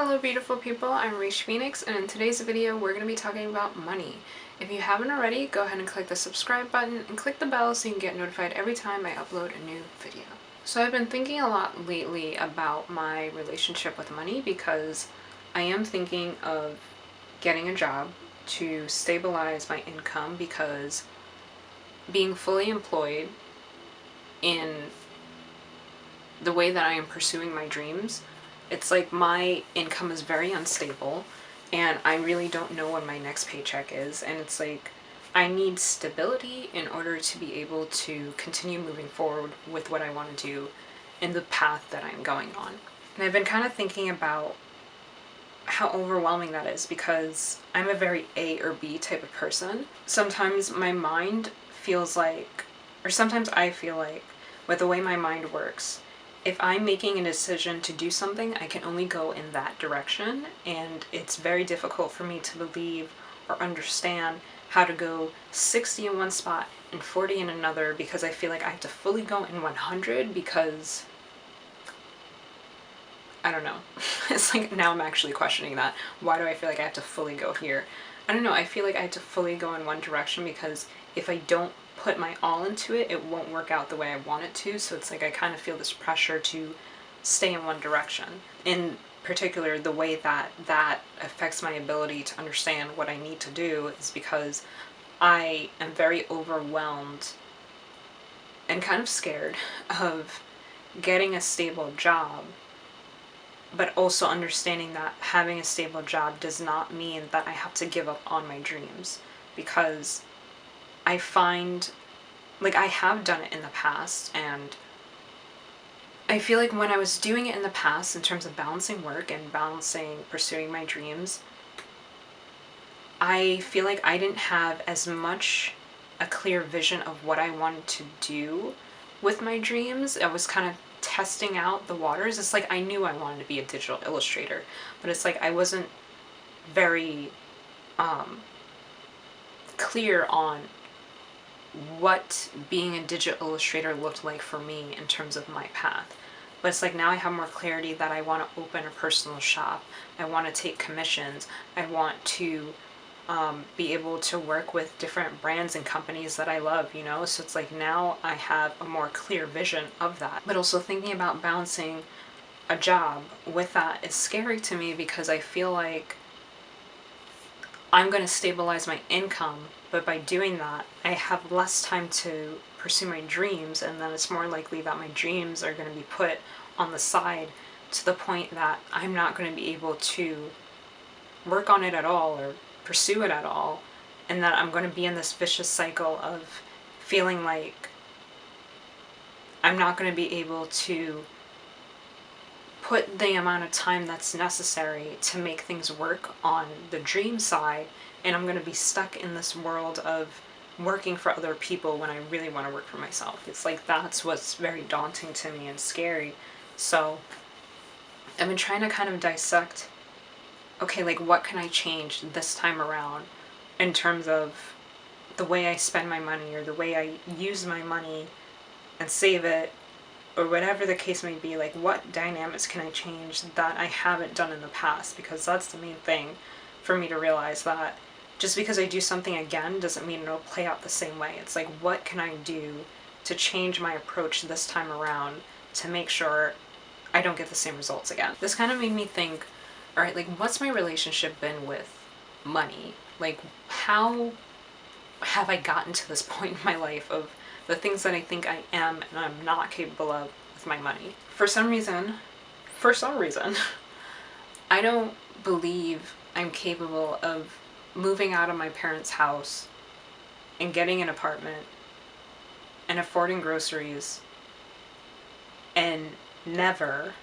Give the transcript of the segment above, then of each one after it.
Hello beautiful people, I'm RaishPhoenix, and in today's video we're going to be talking about money. If you haven't already, go ahead and click the subscribe button and click the bell so you can get notified every time I upload a new video. So I've been thinking a lot lately about my relationship with money because I am thinking of getting a job to stabilize my income, because being fully employed in the way that I am pursuing my dreams, it's like my income is very unstable and I really don't know when my next paycheck is, and it's like I need stability in order to be able to continue moving forward with what I want to do in the path that I'm going on. And I've been kind of thinking about how overwhelming that is, because I'm a very A or B type of person. Sometimes my mind feels like, or sometimes I feel like, with the way my mind works, if I'm making a decision to do something, I can only go in that direction, and it's very difficult for me to believe or understand how to go 60 in one spot and 40 in another, because I feel like I have to fully go in 100 because I don't know. It's like now I'm actually questioning that. Why do I feel like I have to fully go here? I don't know. I feel like I have to fully go in one direction because if I don't put my all into it, it won't work out the way I want it to. So it's like I kind of feel this pressure to stay in one direction. In particular, the way that that affects my ability to understand what I need to do is because I am very overwhelmed and kind of scared of getting a stable job, but also understanding that having a stable job does not mean that I have to give up on my dreams, because I find, like, I have done it in the past, and I feel like when I was doing it in the past in terms of balancing work and balancing pursuing my dreams, I feel like I didn't have as much a clear vision of what I wanted to do with my dreams. I was kind of testing out the waters. It's like I knew I wanted to be a digital illustrator, but it's like I wasn't very clear on what being a digital illustrator looked like for me in terms of my path. But it's like now I have more clarity that I want to open a personal shop, I want to take commissions, I want to be able to work with different brands and companies that I love, you know? So it's like now I have a more clear vision of that. But also thinking about balancing a job with that is scary to me, because I feel like I'm going to stabilize my income, but by doing that, I have less time to pursue my dreams, and then it's more likely that my dreams are going to be put on the side to the point that I'm not going to be able to work on it at all or pursue it at all, and that I'm going to be in this vicious cycle of feeling like I'm not going to be able to put the amount of time that's necessary to make things work on the dream side, and I'm going to be stuck in this world of working for other people when I really want to work for myself. It's like that's what's very daunting to me and scary. So I've been trying to kind of dissect, okay, like what can I change this time around in terms of the way I spend my money, or the way I use my money and save it, or whatever the case may be. Like, what dynamics can I change that I haven't done in the past? Because that's the main thing for me to realize, that just because I do something again doesn't mean it'll play out the same way. It's like, what can I do to change my approach this time around to make sure I don't get the same results again? This kind of made me think, all right, like, what's my relationship been with money? Like, how have I gotten to this point in my life of the things that I think I am and I'm not capable of with my money? For some reason, I don't believe I'm capable of moving out of my parents' house and getting an apartment and affording groceries and never,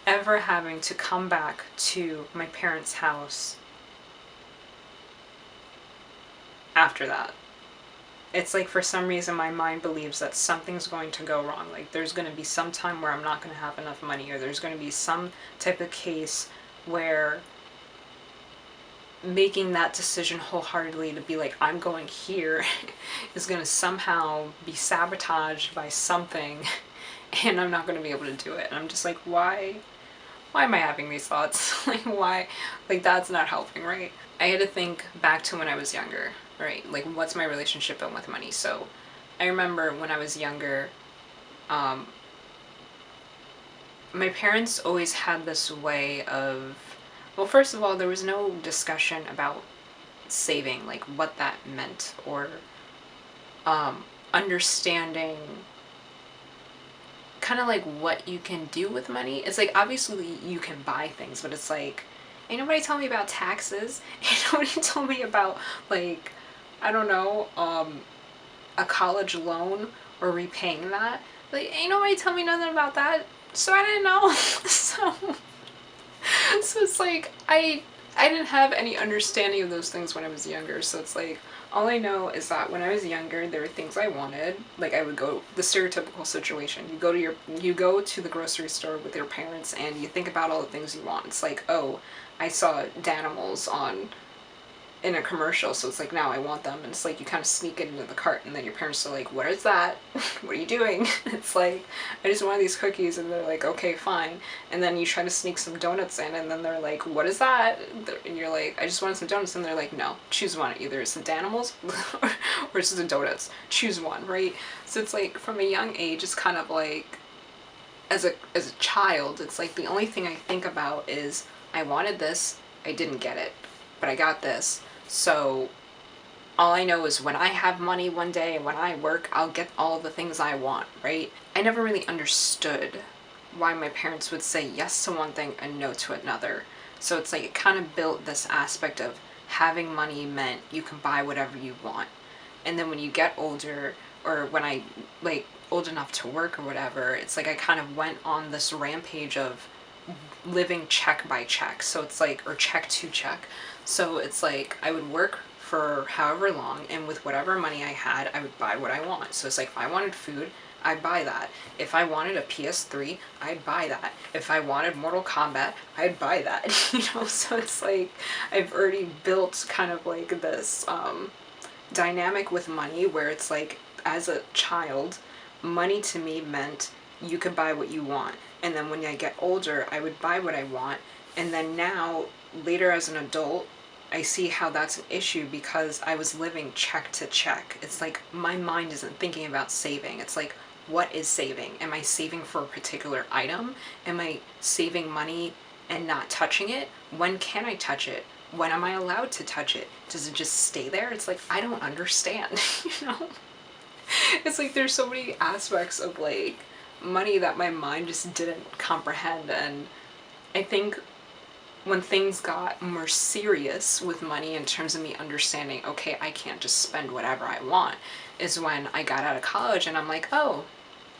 ever having to come back to my parents' house after that. It's like, for some reason my mind believes that something's going to go wrong. Like, there's going to be some time where I'm not going to have enough money, or there's going to be some type of case where making that decision wholeheartedly to be like, I'm going here is going to somehow be sabotaged by something, and I'm not going to be able to do it. And I'm just like, why why am I having these thoughts? Like, why? Like, that's not helping, right? I had to think back to when I was younger, right? Like, what's my relationship been with money? So I remember when I was younger, my parents always had this way of, well, first of all, there was no discussion about saving, like what that meant, or understanding kind of like what you can do with money. It's like, obviously you can buy things, but it's like, ain't nobody told me about taxes. Ain't nobody told me about, like, I don't know, a college loan or repaying that. Like, ain't nobody tell me nothing about that, so I didn't know. So it's like, I didn't have any understanding of those things when I was younger. So it's like, all I know is that when I was younger, there were things I wanted. Like, I would go, the stereotypical situation, you go to the grocery store with your parents and you think about all the things you want. It's like, oh, I saw Danimals in a commercial, so it's like, now I want them. And it's like, you kind of sneak it into the cart, and then your parents are like, what is that? What are you doing? It's like, I just want these cookies, and they're like, okay, fine. And then you try to sneak some donuts in, and then they're like, what is that? And you're like, I just wanted some donuts. And they're like, no, choose one. Either it's the Danimals or it's the donuts. Choose one, right? So it's like, from a young age, it's kind of like, as a child, it's like, the only thing I think about is, I wanted this, I didn't get it, but I got this. So all I know is when I have money one day and when I work, I'll get all the things I want, right? I never really understood why my parents would say yes to one thing and no to another. So it's like, it kind of built this aspect of having money meant you can buy whatever you want. And then when you get older, or when I, like, old enough to work or whatever, it's like I kind of went on this rampage of living check by check. So it's like, or check to check. So it's like, I would work for however long, and with whatever money I had, I would buy what I want. So it's like, if I wanted food, I'd buy that. If I wanted a PS3, I'd buy that. If I wanted Mortal Kombat, I'd buy that. You know, so it's like, I've already built kind of like this dynamic with money where it's like, as a child, money to me meant you could buy what you want. And then when I get older, I would buy what I want. And then now, later as an adult, I see how that's an issue because I was living check to check. It's like, my mind isn't thinking about saving. It's like, what is saving? Am I saving for a particular item? Am I saving money and not touching it? When can I touch it? When am I allowed to touch it? Does it just stay there? It's like, I don't understand, you know? It's like, there's so many aspects of like money that my mind just didn't comprehend. And I think when things got more serious with money in terms of me understanding, okay, I can't just spend whatever I want, is when I got out of college and I'm like, oh,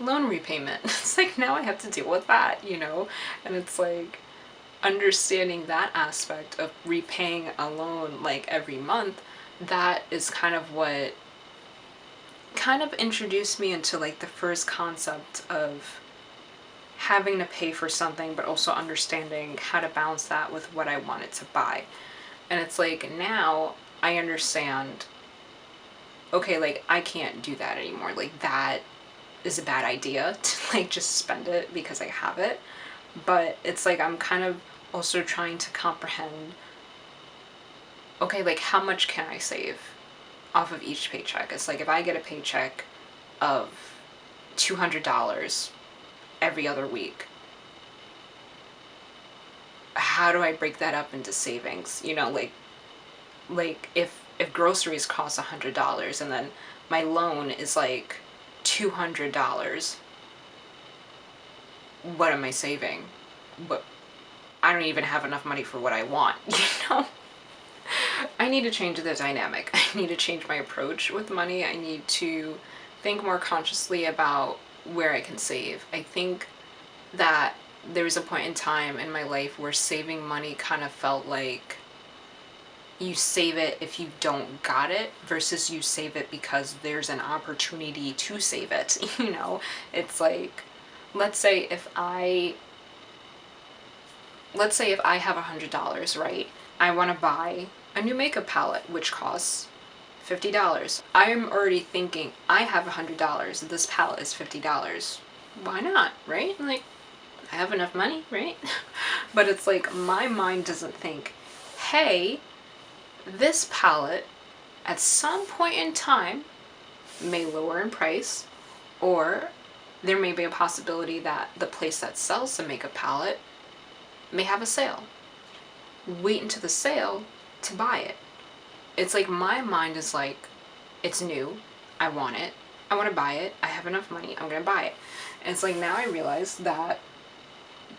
loan repayment. It's like, now I have to deal with that, you know? And it's like, understanding that aspect of repaying a loan like every month, that is kind of what kind of introduced me into like the first concept of having to pay for something, but also understanding how to balance that with what I wanted to buy. And it's like, now I understand, okay, like, I can't do that anymore. Like, that is a bad idea to like just spend it because I have it. But it's like, I'm kind of also trying to comprehend, okay, like, how much can I save off of each paycheck? It's like, if I get a paycheck of $200 every other week, how do I break that up into savings? You know, like if groceries cost $100 and then my loan is like $200, what am I saving? But I don't even have enough money for what I want, you know? I need to change the dynamic. I need to change my approach with money. I need to think more consciously about where I can save. I think that there was a point in time in my life where saving money kind of felt like you save it if you don't got it versus you save it because there's an opportunity to save it. You know, it's like, let's say if I have $100, right? I want to buy a new makeup palette, which costs $50. I'm already thinking, I have $100, this palette is $50. Why not, right? Like, I have enough money, right? But it's like my mind doesn't think, hey, this palette at some point in time may lower in price, or there may be a possibility that the place that sells the makeup palette may have a sale. Wait until the sale to buy it. It's like my mind is like, it's new, I want it, I want to buy it, I have enough money, I'm gonna buy it. And it's like now I realize that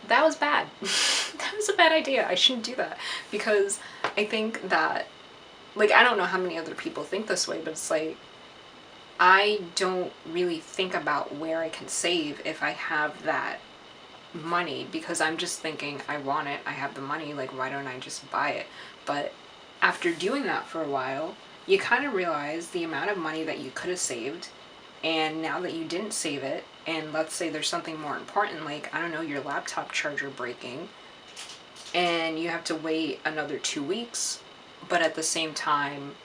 that was bad. That was a bad idea. I shouldn't do that, because I think that, like, I don't know how many other people think this way, but it's like, I don't really think about where I can save if I have that money, because I'm just thinking, I want it, I have the money, like, why don't I just buy it? But after doing that for a while, you kind of realize the amount of money that you could have saved, and now that you didn't save it, and let's say there's something more important, like, I don't know, your laptop charger breaking, and you have to wait another 2 weeks, but at the same time,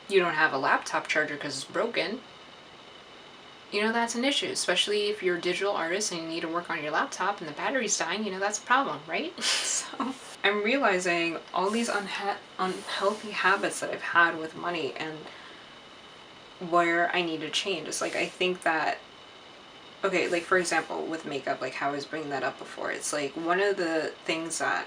you don't have a laptop charger because it's broken, you know, that's an issue, especially if you're a digital artist and you need to work on your laptop and the battery's dying, you know, that's a problem, right? So I'm realizing all these unhealthy habits that I've had with money and where I need to change. It's like, I think that, okay, like for example, with makeup, like how I was bringing that up before, it's like one of the things that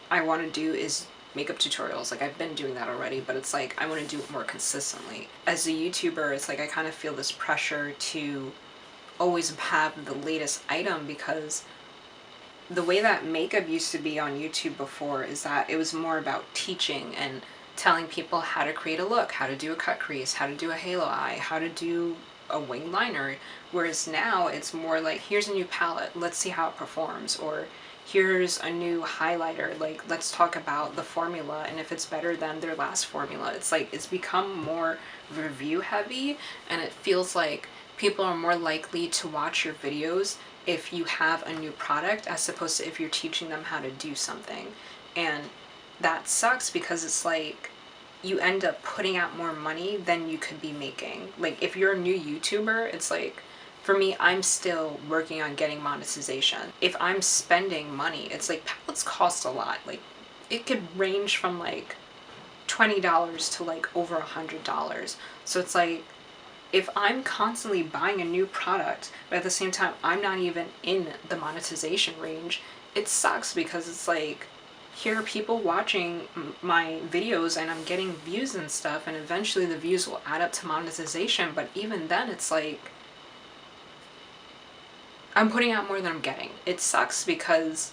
I want to do is makeup tutorials. Like I've been doing that already, but it's like I want to do it more consistently. As a YouTuber, it's like I kind of feel this pressure to always have the latest item, because the way that makeup used to be on YouTube before is that it was more about teaching and telling people how to create a look, how to do a cut crease, how to do a halo eye, how to do a wing liner, whereas now it's more like, here's a new palette, let's see how it performs, or here's a new highlighter, like let's talk about the formula and if it's better than their last formula. It's like it's become more review heavy, and it feels like people are more likely to watch your videos if you have a new product as opposed to if you're teaching them how to do something. And that sucks, because it's like you end up putting out more money than you could be making. Like if you're a new YouTuber, it's like, for me, I'm still working on getting monetization. If I'm spending money, it's like palettes cost a lot. Like it could range from like $20 to like over $100. So it's like, if I'm constantly buying a new product, but at the same time, I'm not even in the monetization range, it sucks, because it's like, here are people watching my videos and I'm getting views and stuff, and eventually the views will add up to monetization, but even then it's like, I'm putting out more than I'm getting. It sucks, because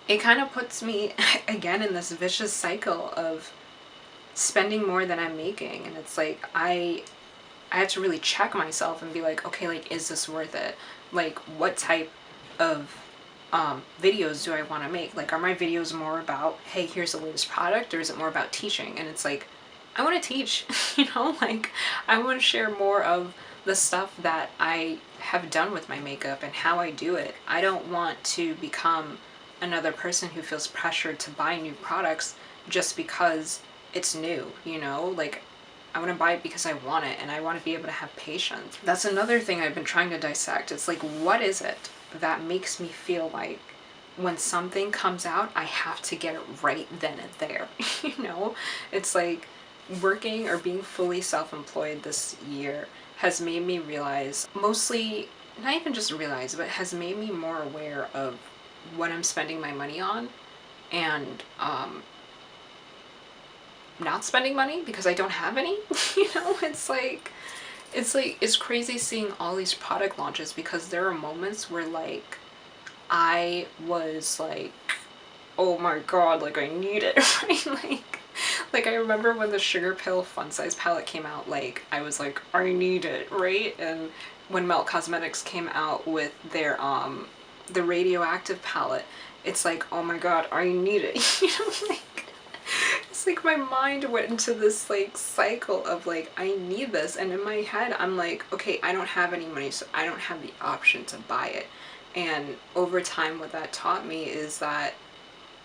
it kind of puts me again in this vicious cycle of spending more than I'm making. And it's like, I have to really check myself and be like, okay, like, is this worth it? Like, what type of videos do I want to make? Like, are my videos more about, hey, here's the latest product, or is it more about teaching? And it's like, I want to teach, you know, like, I want to share more of the stuff that I have done with my makeup and how I do it. I don't want to become another person who feels pressured to buy new products just because it's new, you know? Like, I want to buy it because I want it, and I want to be able to have patience. That's another thing I've been trying to dissect. It's like, what is it that makes me feel like when something comes out, I have to get it right then and there, you know? It's like, working or being fully self-employed this year has made me realize, mostly, not even just realize, but has made me more aware of what I'm spending my money on, and not spending money because I don't have any. You know, it's crazy seeing all these product launches, because there are moments where like I was like, oh my god, like I need it, right? Like I remember when the Sugar Pill Fun Size palette came out, like I was like, I need it, right? And when Melt Cosmetics came out with their the Radioactive palette, it's like, oh my god, I need it. You know, like it's like my mind went into this like cycle of like, I need this, and in my head I'm like, okay, I don't have any money, so I don't have the option to buy it. And over time, what that taught me is that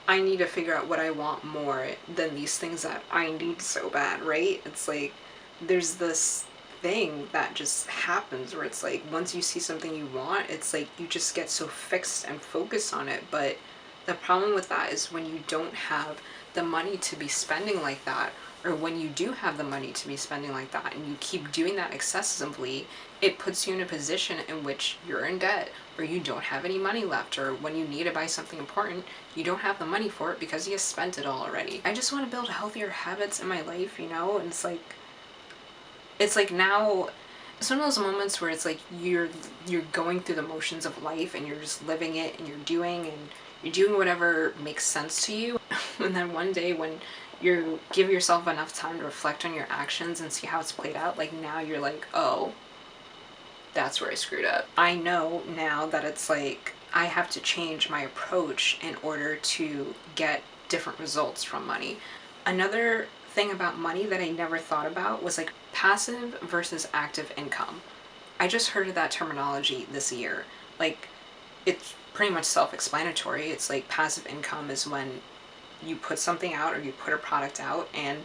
I need to figure out what I want more than these things that I need so bad, right? It's like there's this thing that just happens where it's like once you see something you want, it's like you just get so fixed and focused on it. But the problem with that is when you don't have the money to be spending like that, or when you do have the money to be spending like that and you keep doing that excessively, it puts you in a position in which you're in debt, or you don't have any money left, or when you need to buy something important, you don't have the money for it because you spent it all already. I just want to build healthier habits in my life, you know? And it's like now it's one of those moments where it's like you're going through the motions of life and you're just living it and you're doing whatever makes sense to you. And then one day when you give yourself enough time to reflect on your actions and see how it's played out, like now you're like, oh, that's where I screwed up. I know now that it's like I have to change my approach in order to get different results from money. Another thing about money that I never thought about was like passive versus active income. I just heard of that terminology this year. Like, it's pretty much self-explanatory. It's like passive income is when you put something out or you put a product out and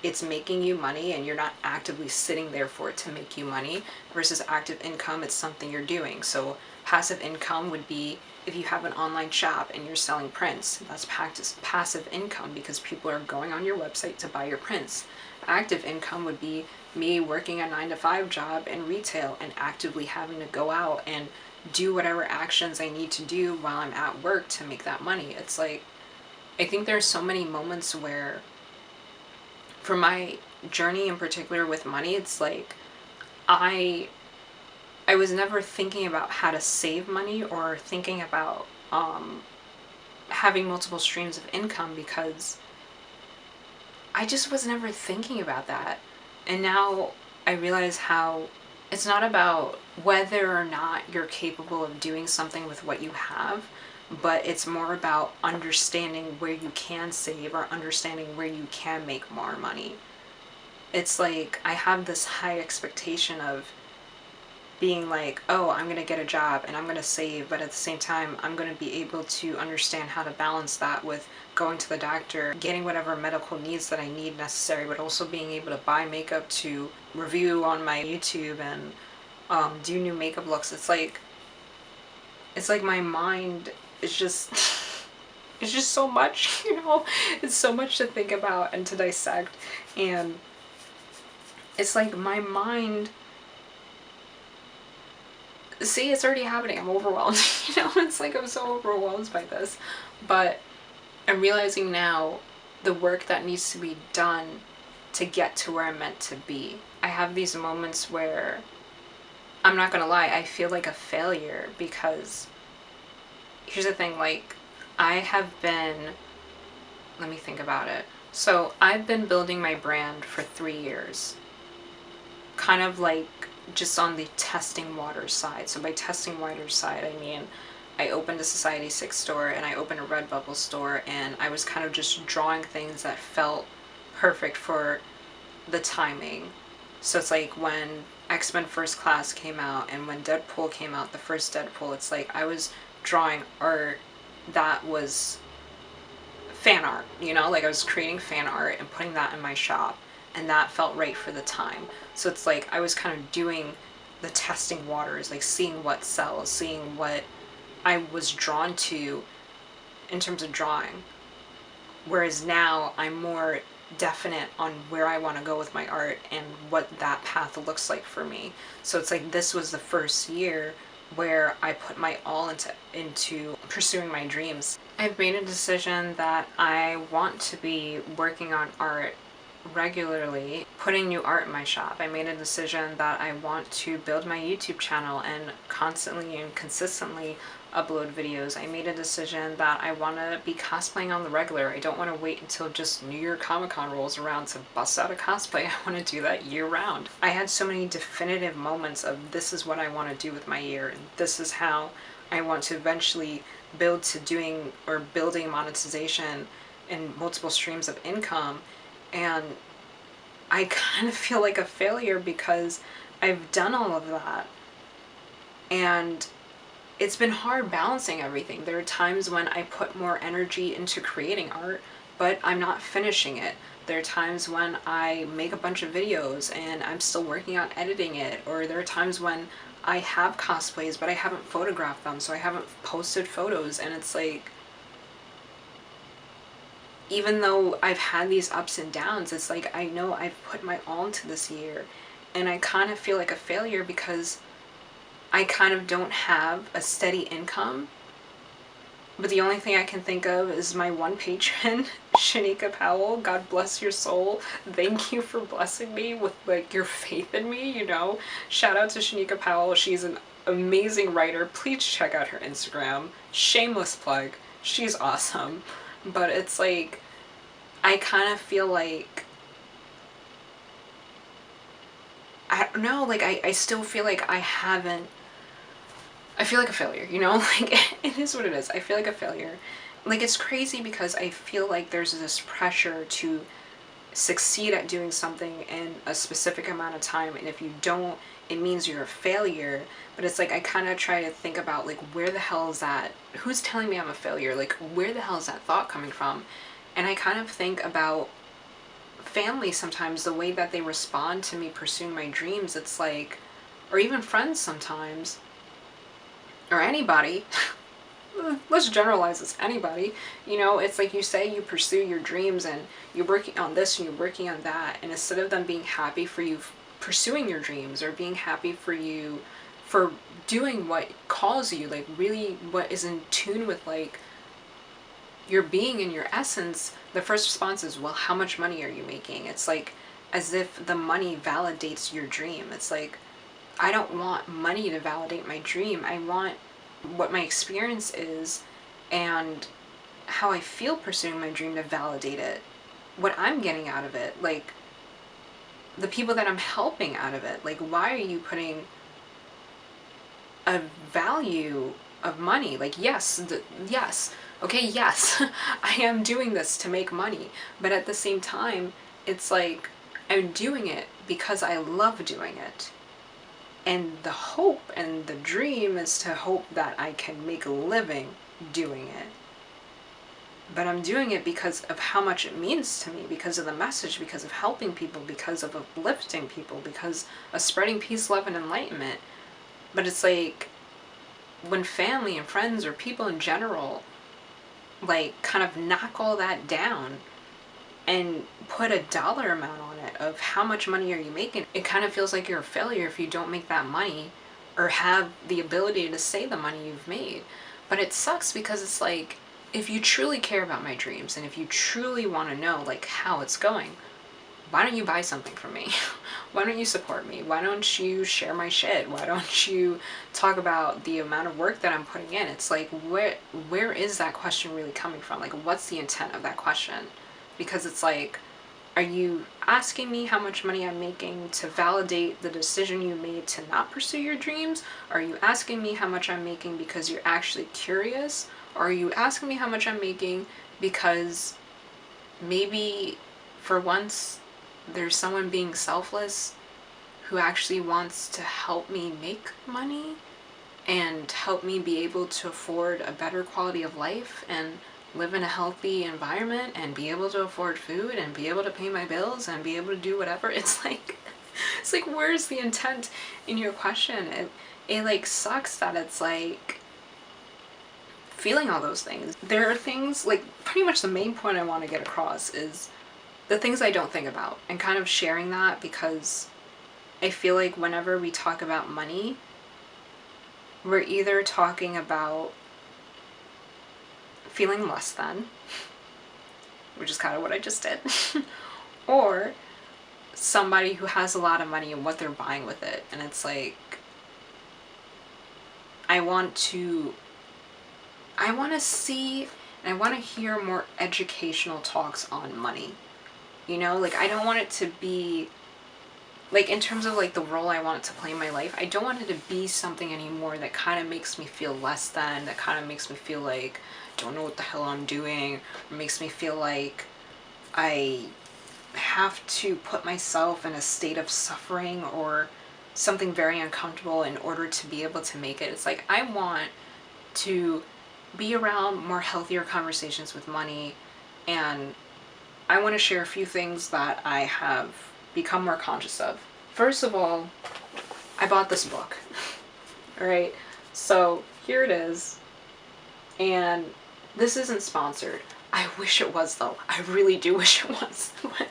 it's making you money and you're not actively sitting there for it to make you money, versus active income, it's something you're doing. So passive income would be if you have an online shop and you're selling prints, that's passive income because people are going on your website to buy your prints. Active income would be me working a 9-to-5 job in retail and actively having to go out and do whatever actions I need to do while I'm at work to make that money. It's like, I think there's so many moments where, for my journey in particular with money, it's like I was never thinking about how to save money or thinking about having multiple streams of income because I just was never thinking about that. And now I realize how it's not about whether or not you're capable of doing something with what you have, but it's more about understanding where you can save or understanding where you can make more money. It's like I have this high expectation of being like, oh, I'm going to get a job and I'm going to save, but at the same time, I'm going to be able to understand how to balance that with going to the doctor, getting whatever medical needs that I need necessary, but also being able to buy makeup to review on my YouTube and do new makeup looks. It's like my mind is just, it's just so much, you know? It's so much to think about and to dissect. And it's like my mind, see, it's already happening. I'm overwhelmed. You know, it's like I'm so overwhelmed by this. But I'm realizing now the work that needs to be done to get to where I'm meant to be. I have these moments where, I'm not gonna lie, I feel like a failure because here's the thing, like, I have been, let me think about it. So I've been building my brand for 3 years. Kind of like just on the testing waters side. So by testing waters side, I mean, I opened a Society 6 store and I opened a Redbubble store, and I was kind of just drawing things that felt perfect for the timing. So it's like when X-Men First Class came out and when Deadpool came out, the first Deadpool, it's like I was drawing art that was fan art, you know, like I was creating fan art and putting that in my shop, and that felt right for the time. So it's like I was kind of doing the testing waters, like seeing what sells, seeing what I was drawn to in terms of drawing. Whereas now I'm more definite on where I want to go with my art and what that path looks like for me. So it's like this was the first year where I put my all into pursuing my dreams. I've made a decision that I want to be working on art regularly, putting new art in my shop. I made a decision that I want to build my YouTube channel and constantly and consistently upload videos. I made a decision that I want to be cosplaying on the regular. I don't want to wait until just New York Comic Con rolls around to bust out a cosplay. I want to do that year round. I had so many definitive moments of this is what I want to do with my year, and this is how I want to eventually build to doing or building monetization and multiple streams of income. And I kind of feel like a failure because I've done all of that, and it's been hard balancing everything. There are times when I put more energy into creating art, but I'm not finishing it. There are times when I make a bunch of videos and I'm still working on editing it, or there are times when I have cosplays but I haven't photographed them, so I haven't posted photos, and it's like, even though I've had these ups and downs, it's like I know I've put my all into this year, and I kind of feel like a failure because I kind of don't have a steady income. But the only thing I can think of is my one patron, Shanika Powell. God bless your soul. Thank you for blessing me with like your faith in me, you know. Shout out to Shanika Powell. She's an amazing writer. Please check out her Instagram. Shameless plug. She's awesome. But it's like, I kind of feel like, I don't know, like I still feel like I feel like a failure, you know? Like, it is what it is. I feel like a failure. Like, it's crazy because I feel like there's this pressure to succeed at doing something in a specific amount of time, and if you don't, it means you're a failure. But it's like, I kind of try to think about, like, where the hell is that? Who's telling me I'm a failure? Like, where the hell is that thought coming from? And I kind of think about family sometimes, the way that they respond to me pursuing my dreams. It's like, or even friends sometimes, or anybody. Let's generalize this, anybody. You know, it's like, you say you pursue your dreams and you're working on this and you're working on that, and instead of them being happy for you pursuing your dreams, or being happy for you for doing what calls you, like really what is in tune with like your being and your essence, the first response is, well, how much money are you making? It's like as if the money validates your dream. It's like, I don't want money to validate my dream. I want what my experience is and how I feel pursuing my dream to validate it. What I'm getting out of it, like the people that I'm helping out of it. Like, why are you putting a value of money? Like, yes, okay, yes, I am doing this to make money, but at the same time, it's like, I'm doing it because I love doing it. And the hope and the dream is to hope that I can make a living doing it. But I'm doing it because of how much it means to me, because of the message, because of helping people, because of uplifting people, because of spreading peace, love, and enlightenment. But it's like, when family and friends or people in general like kind of knock all that down and put a dollar amount on it of how much money are you making, it kind of feels like you're a failure if you don't make that money or have the ability to say the money you've made. But it sucks because it's like, if you truly care about my dreams and if you truly want to know like how it's going, why don't you buy something from me? Why don't you support me? Why don't you share my shit? Why don't you talk about the amount of work that I'm putting in? It's like, where is that question really coming from? Like, what's the intent of that question? Because it's like, are you asking me how much money I'm making to validate the decision you made to not pursue your dreams? Are you asking me how much I'm making because you're actually curious? Or are you asking me how much I'm making because maybe for once there's someone being selfless who actually wants to help me make money and help me be able to afford a better quality of life and live in a healthy environment and be able to afford food and be able to pay my bills and be able to do whatever? It's like, where's the intent in your question? It like sucks that it's like feeling all those things. There are things, like pretty much the main point I want to get across is the things I don't think about, and kind of sharing that, because I feel like whenever we talk about money, we're either talking about feeling less than, which is kind of what I just did, or somebody who has a lot of money and what they're buying with it. And it's like, I want to see and I want to hear more educational talks on money. You know, like, I don't want it to be, like, in terms of, like, the role I want it to play in my life, I don't want it to be something anymore that kind of makes me feel less than, that kind of makes me feel like I don't know what the hell I'm doing, or makes me feel like I have to put myself in a state of suffering or something very uncomfortable in order to be able to make it. It's like, I want to be around more healthier conversations with money and I want to share a few things that I have become more conscious of. First of all, I bought this book. All right, so here it is, and this isn't sponsored. I wish it was though. I really do wish it was, but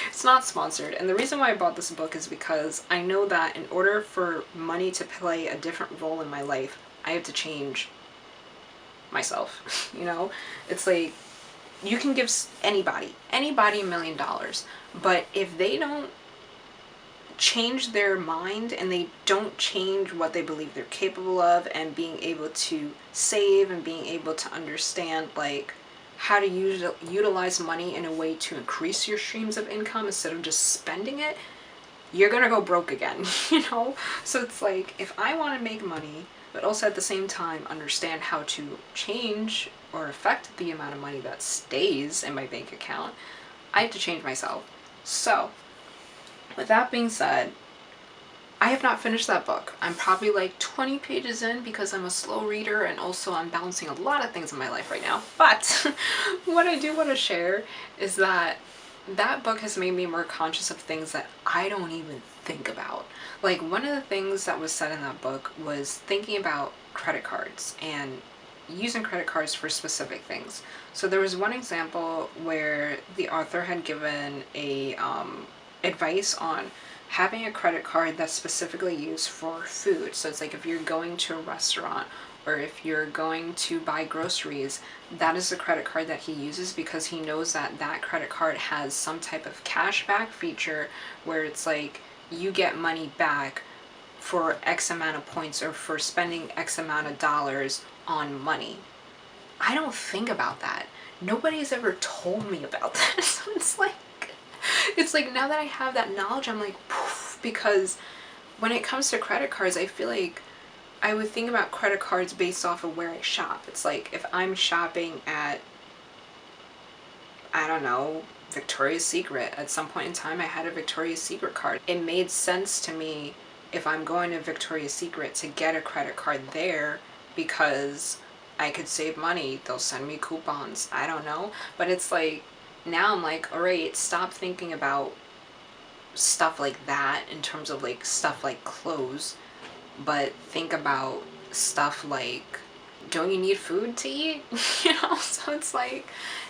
it's not sponsored. And the reason why I bought this book is because I know that in order for money to play a different role in my life, I have to change myself. You know, it's like you can give anybody $1 million, but if they don't change their mind and they don't change what they believe they're capable of, and being able to save and being able to understand like how to utilize money in a way to increase your streams of income instead of just spending it, you're gonna go broke again. You know, so it's like, if I want to make money but also at the same time understand how to change or affect the amount of money that stays in my bank account, I have to change myself. So with that being said, I have not finished that book. I'm probably like 20 pages in because I'm a slow reader, and also I'm balancing a lot of things in my life right now. But what I do want to share is that that book has made me more conscious of things that I don't even think about. Like, one of the things that was said in that book was thinking about credit cards and using credit cards for specific things. So there was one example where the author had given a advice on having a credit card that's specifically used for food. So it's like if you're going to a restaurant or if you're going to buy groceries, that is the credit card that he uses, because he knows that that credit card has some type of cashback feature where it's like you get money back for X amount of points or for spending X amount of dollars on money. I don't think about that. Nobody's ever told me about that. So it's like now that I have that knowledge, I'm like, poof, because when it comes to credit cards, I feel like I would think about credit cards based off of where I shop. It's like if I'm shopping at, I don't know, Victoria's Secret. At some point in time, I had a Victoria's Secret card. It made sense to me if I'm going to Victoria's Secret to get a credit card there because I could save money. They'll send me coupons. I don't know. But it's like, now I'm like, all right, stop thinking about stuff like that in terms of like stuff like clothes, but think about stuff like, don't you need food to eat? You know, so it's like,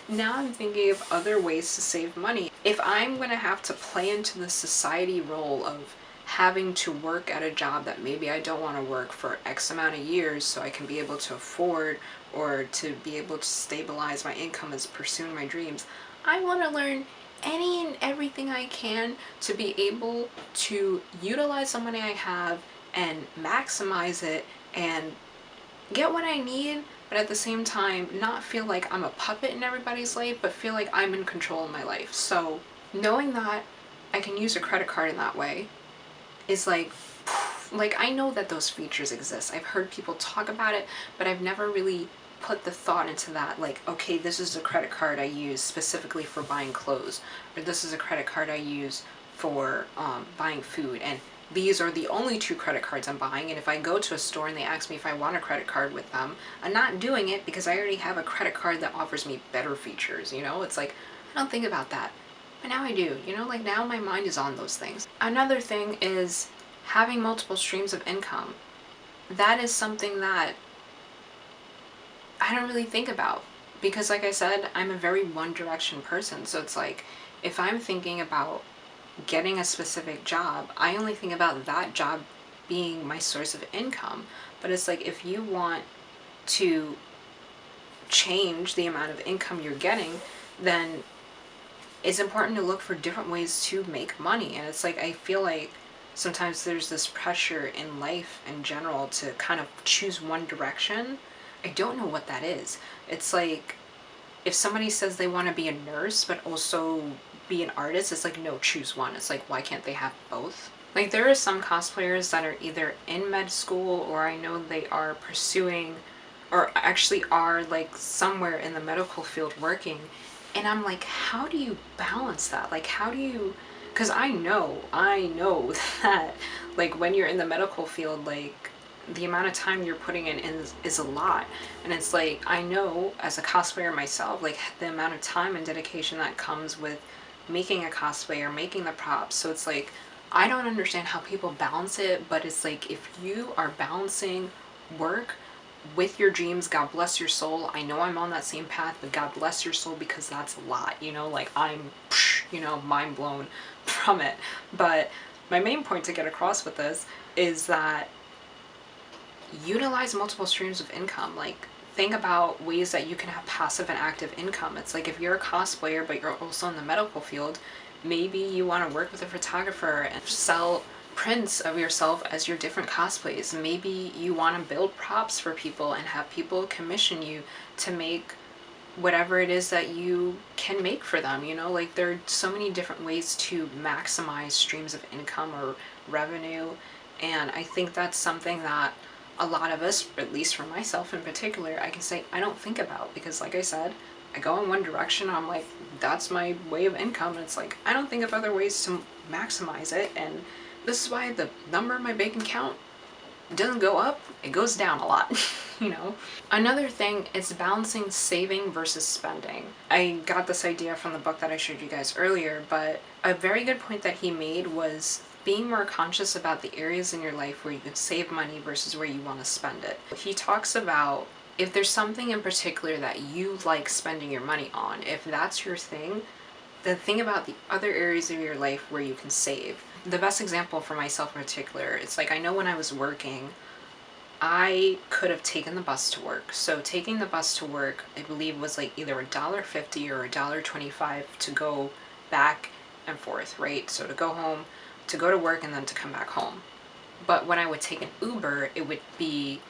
now I'm thinking of other ways to save money. If I'm gonna have to play into the society role of having to work at a job that maybe I don't want to work for X amount of years so I can be able to afford or to be able to stabilize my income as pursuing my dreams, I want to learn any and everything I can to be able to utilize the money I have and maximize it and get what I need, but at the same time not feel like I'm a puppet in everybody's life, but feel like I'm in control of my life. So knowing that I can use a credit card in that way is like I know that those features exist. I've heard people talk about it, but I've never really put the thought into that, like, okay, this is a credit card I use specifically for buying clothes, or this is a credit card I use for buying food, and these are the only 2 credit cards I'm buying, and if I go to a store and they ask me if I want a credit card with them, I'm not doing it because I already have a credit card that offers me better features, you know? It's like, I don't think about that, but now I do, you know? Like, now my mind is on those things. Another thing is having multiple streams of income. That is something that I don't really think about because, like I said, I'm a very one-direction person. So it's like, if I'm thinking about getting a specific job, I only think about that job being my source of income. But it's like, if you want to change the amount of income you're getting, then it's important to look for different ways to make money. And it's like, I feel like sometimes there's this pressure in life in general to kind of choose one direction. I don't know what that is. It's like, if somebody says they want to be a nurse but also be an artist, it's like, no, choose one. It's like, why can't they have both? Like, there are some cosplayers that are either in med school, or I know they are pursuing, or actually are like somewhere in the medical field working, and I'm like, how do you balance that? Like, how do you, because I know that like when you're in the medical field, like the amount of time you're putting in is a lot. And it's like, I know as a cosplayer myself, like the amount of time and dedication that comes with making a cosplay or making the props. So it's like, I don't understand how people balance it, but it's like, if you are balancing work with your dreams, God bless your soul. I know I'm on that same path, but God bless your soul, because that's a lot, you know, like I'm, you know, mind blown from it. But my main point to get across with this is that utilize multiple streams of income. Like, think about ways that you can have passive and active income. It's like, if you're a cosplayer but you're also in the medical field, maybe you want to work with a photographer and sell prints of yourself as your different cosplays. Maybe you want to build props for people and have people commission you to make whatever it is that you can make for them, you know? Like, there are so many different ways to maximize streams of income or revenue, and I think that's something that a lot of us, at least for myself in particular, I can say I don't think about, because like I said, I go in one direction, I'm like, that's my way of income, and it's like, I don't think of other ways to maximize it. And this is why the number in my bank account doesn't go up, it goes down a lot. You know? Another thing is balancing saving versus spending. I got this idea from the book that I showed you guys earlier, but a very good point that he made was being more conscious about the areas in your life where you can save money versus where you want to spend it. He talks about, if there's something in particular that you like spending your money on, if that's your thing, then think about the other areas of your life where you can save. The best example for myself in particular, it's like, I know when I was working, I could have taken the bus to work. So taking the bus to work, I believe, was like either $1.50 or $1.25 to go back and forth, right? So to go home, to go to work, and then to come back home. But when I would take an Uber, it would be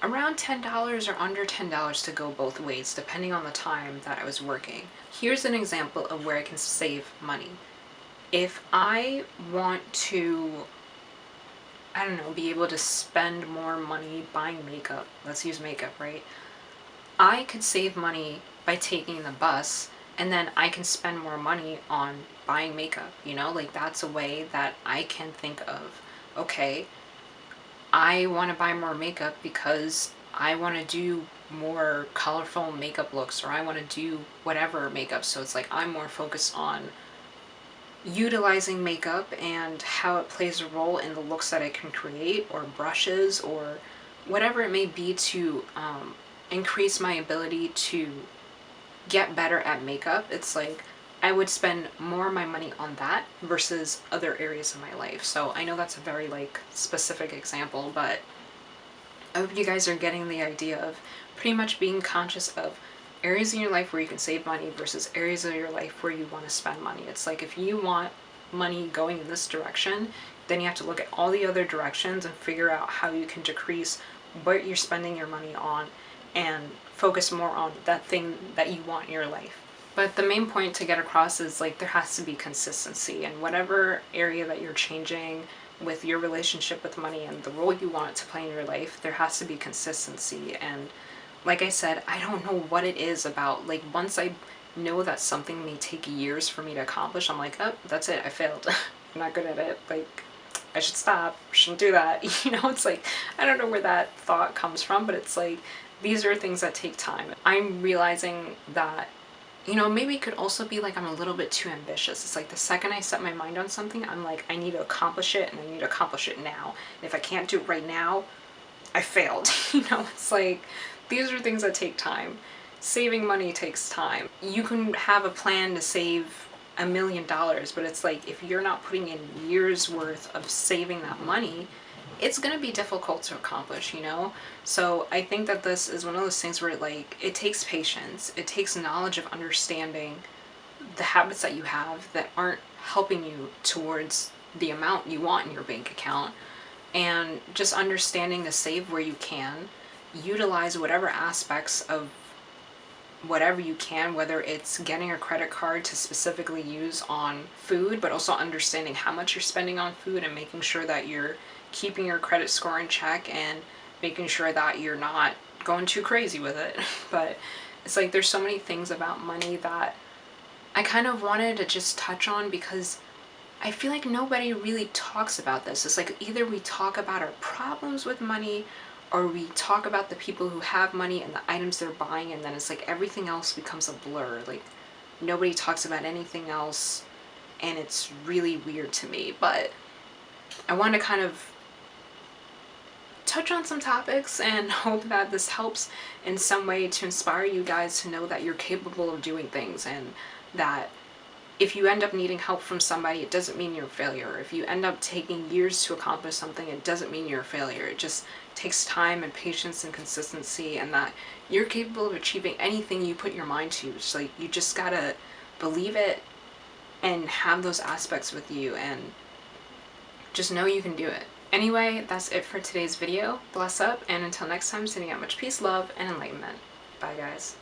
around $10 or under $10 to go both ways, depending on the time that I was working. Here's an example of where I can save money. If I want to, I don't know, be able to spend more money buying makeup, let's use makeup, right? I could save money by taking the bus, and then I can spend more money on buying makeup, you know? Like, that's a way that I can think of, okay, I want to buy more makeup because I want to do more colorful makeup looks, or I want to do whatever makeup. So it's like, I'm more focused on utilizing makeup and how it plays a role in the looks that I can create, or brushes, or whatever it may be, to increase my ability to get better at makeup. It's like, I would spend more of my money on that versus other areas of my life. So I know that's a very like specific example, but I hope you guys are getting the idea of pretty much being conscious of areas in your life where you can save money versus areas of your life where you want to spend money. It's like, if you want money going in this direction, then you have to look at all the other directions and figure out how you can decrease what you're spending your money on and focus more on that thing that you want in your life. But the main point to get across is, like, there has to be consistency in whatever area that you're changing with your relationship with money and the role you want it to play in your life. There has to be consistency. And like I said, I don't know what it is about, like, once I know that something may take years for me to accomplish, I'm like, oh, that's it, I failed. I'm not good at it. Like, I should stop, shouldn't do that. You know, it's like, I don't know where that thought comes from, but it's like, these are things that take time. I'm realizing that, you know, maybe it could also be like I'm a little bit too ambitious. It's like, the second I set my mind on something, I'm like, I need to accomplish it, and I need to accomplish it now. And if I can't do it right now, I failed. You know, it's like, these are things that take time. Saving money takes time. You can have a plan to save $1 million, but it's like, if you're not putting in years worth of saving that money, it's gonna be difficult to accomplish, you know? So I think that this is one of those things where, like, it takes patience, it takes knowledge of understanding the habits that you have that aren't helping you towards the amount you want in your bank account, and just understanding to save where you can, utilize whatever aspects of whatever you can, whether it's getting a credit card to specifically use on food, but also understanding how much you're spending on food and making sure that you're keeping your credit score in check and making sure that you're not going too crazy with it. But it's like, there's so many things about money that I kind of wanted to just touch on, because I feel like nobody really talks about this. It's like either we talk about our problems with money, or we talk about the people who have money and the items they're buying, and then it's like everything else becomes a blur. Like nobody talks about anything else, and it's really weird to me. But I want to kind of touch on some topics and hope that this helps in some way to inspire you guys to know that you're capable of doing things, and that if you end up needing help from somebody, it doesn't mean you're a failure. If you end up taking years to accomplish something, it doesn't mean you're a failure. It just takes time and patience and consistency, and that you're capable of achieving anything you put your mind to. So like, you just gotta believe it and have those aspects with you, and just know you can do it. Anyway, that's it for today's video. Bless up, and until next time, sending out much peace, love, and enlightenment. Bye, guys.